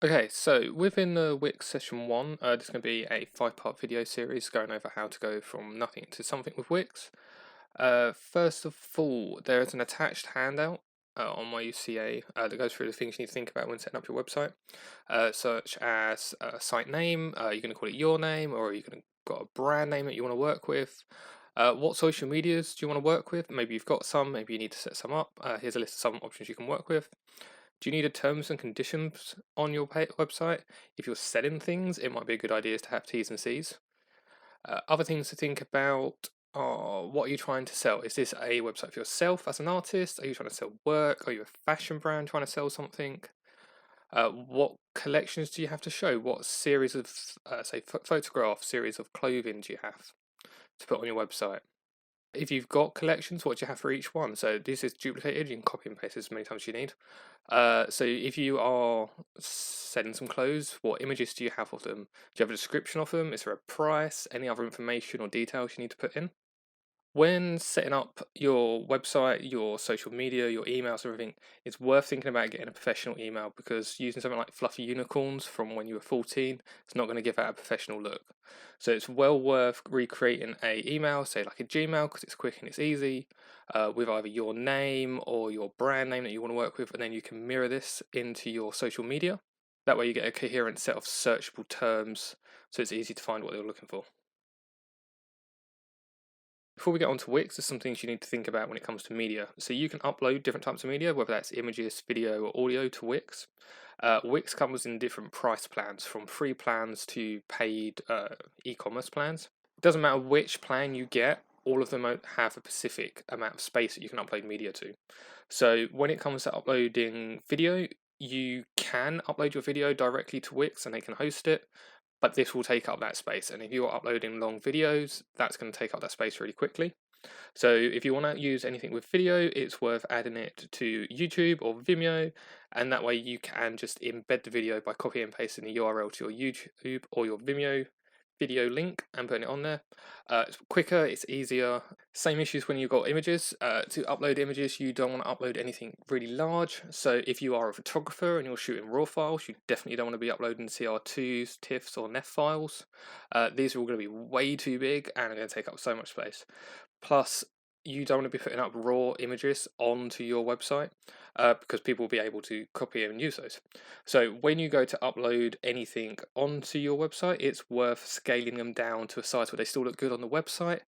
Okay, so within the Wix session 1, there's going to be a 5-part video series going over how to go from nothing to something with Wix. First of all, there is an attached handout on my UCA that goes through the things you need to think about when setting up your website, such as site name. You're going to call it your name, or you're going to got a brand name that you want to work with. What social medias do you want to work with? Maybe you've got some, maybe you need to set some up. Here's a list of some options you can work with. Do you need a terms and conditions on your website? If you're selling things, it might be a good idea to have T's and C's. Other things to think about are, what are you trying to sell? Is this a website for yourself as an artist? Are you trying to sell work? Are you a fashion brand trying to sell something? What collections do you have to show? What series of, say, photographs, series of clothing do you have to put on your website? If you've got collections, what do you have for each one? So this is duplicated, you can copy and paste as many times as you need. So if you are selling some clothes, what images do you have of them? Do you have a description of them? Is there a price? Any other information or details you need to put in? When setting up your website, your social media, your emails, everything, it's worth thinking about getting a professional email, because using something like fluffy unicorns from when you were 14, it's not going to give that a professional look. So it's well worth recreating a email, say like a Gmail, because it's quick and it's easy, with either your name or your brand name that you want to work with, and then you can mirror this into your social media. That way you get a coherent set of searchable terms, so it's easy to find what you're looking for. Before we get on to Wix, there's some things you need to think about when it comes to media. So you can upload different types of media, whether that's images, video, or audio, to Wix. Wix comes in different price plans, from free plans to paid e-commerce plans. It doesn't matter which plan you get, all of them have a specific amount of space that you can upload media to. So when it comes to uploading video, you can upload your video directly to Wix and they can host it, but this will take up that space. And if you're uploading long videos, that's going to take up that space really quickly. So if you want to use anything with video, it's worth adding it to YouTube or Vimeo, and that way you can just embed the video by copying and pasting the URL to your YouTube or your Vimeo video link and putting it on there. It's quicker, it's easier. Same issues when you've got images. To upload images, you don't want to upload anything really large. So if you are a photographer and you're shooting RAW files, you definitely don't want to be uploading CR2s, TIFFs, or NEF files. These are all going to be way too big and are going to take up so much space. Plus, you don't want to be putting up raw images onto your website, because people will be able to copy and use those. So when you go to upload anything onto your website, it's worth scaling them down to a size where they still look good on the website,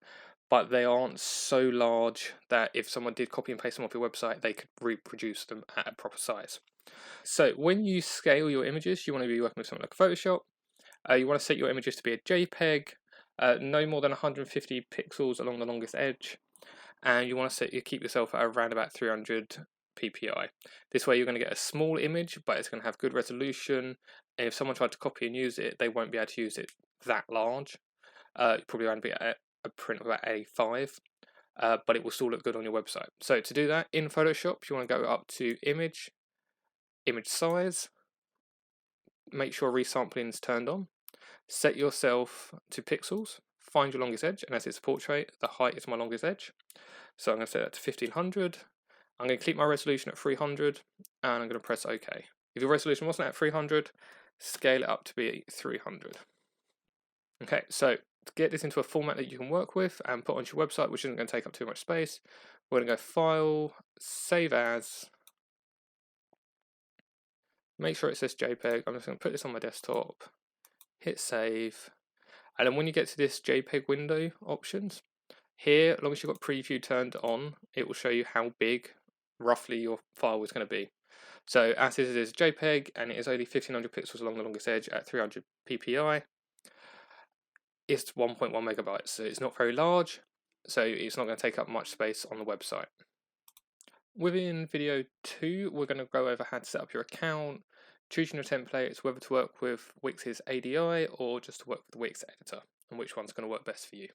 but they aren't so large that if someone did copy and paste them off your website, they could reproduce them at a proper size. So when you scale your images, you want to be working with something like Photoshop. You want to set your images to be a JPEG, no more than 150 pixels along the longest edge, and you want to keep yourself at around about 300 ppi. This way you're going to get a small image, but it's going to have good resolution, and if someone tried to copy and use it, they won't be able to use it that large. Probably around a print of about A5, but it will still look good on your website. So to do that, in Photoshop, you want to go up to image size, make sure resampling is turned on, set yourself to pixels, find your longest edge, and as it's a portrait, the height is my longest edge. So I'm going to set that to 1500. I'm going to keep my resolution at 300, and I'm going to press OK. If your resolution wasn't at 300, scale it up to be 300. Okay, so to get this into a format that you can work with and put onto your website, which isn't going to take up too much space, we're going to go File, Save As, make sure it says JPEG. I'm just going to put this on my desktop, hit Save, and then when you get to this JPEG window options, here, as long as you've got preview turned on, it will show you how big roughly your file is going to be. So as it is JPEG, and it is only 1500 pixels along the longest edge at 300 ppi, it's 1.1 megabytes, so it's not very large, so it's not going to take up much space on the website. Within video 2, we're going to go over how to set up your account, choosing your templates, whether to work with Wix's ADI or just to work with the Wix editor, and which one's going to work best for you.